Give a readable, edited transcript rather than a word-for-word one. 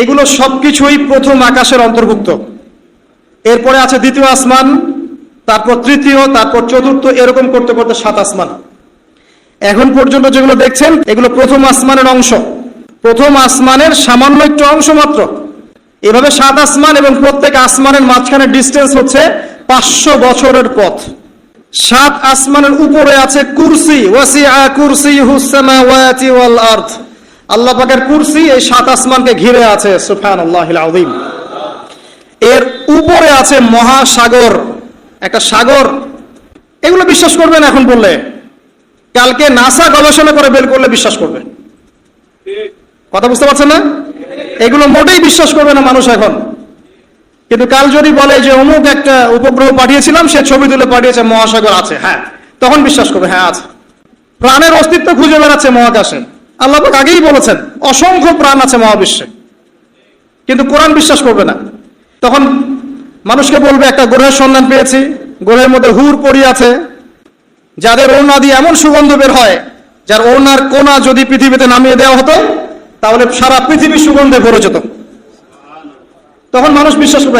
এগুলো সবকিছুই প্রথম আকাশের অন্তর্ভুক্ত। এরপরে আছে দ্বিতীয় আসমান, তারপর তৃতীয়, তারপর চতুর্থ, এরকম করতে করতে 7 আসমান। এখন পর্যন্ত যেগুলো দেখছেন এগুলো প্রথম আসমানের অংশ, প্রথম আসমানের সামান্য একটু অংশ মাত্র। এভাবে 7 আসমান এবং প্রত্যেক আসমানের মাঝখানে ডিস্টেন্স হচ্ছে 500 বছরের পথ। 7 আসমানের উপরে আছে কুরসি, ওয়াসিআ কুরসিয়ুহুস সামাওয়াতি ওয়াল আরদ। আল্লাহ পাকের কুরসি এই 7 আসমানকে ঘিরে আছে, সুবহানাল্লাহিল আযীম। এর উপরে আছে মহাসাগর, একটা সাগর। এগুলো বিশ্বাস করবেন এখন বললে? কালকে নাসা গবেষণা করে বের করলে বিশ্বাস করবে। কথা বুঝতে পারছেন না? এগুলো মোটেই বিশ্বাস করবে না মানুষ এখন। কিন্তু কাল যদি বলে যে অমুক একটা উপগ্রহ পাঠিয়েছিলাম, সে ছবি তুলে পাঠিয়েছে, মহাসাগর আছে, হ্যাঁ, তখন বিশ্বাস করবে, হ্যাঁ আছে। প্রাণের অস্তিত্ব খুঁজে বেড়াচ্ছে মহাকাশে। আল্লাহ পাক আগেই বলেছেন অসংখ্য প্রাণ আছে মহাবিশ্বে, কিন্তু কোরআন বিশ্বাস করবে না। তখন মানুষকে বলবে একটা গ্রহের সন্ধান পেয়েছি, গ্রহের মধ্যে হুর পড়ি আছে, যাদের ওড়না দিয়ে এমন সুগন্ধ বের হয়, যার ওড়নার কোনা যদি পৃথিবীতে নামিয়ে দেওয়া হতো তাহলে সারা পৃথিবী সুগন্ধে ভরে যেত। তখন মানুষ বিশ্বাস করবে।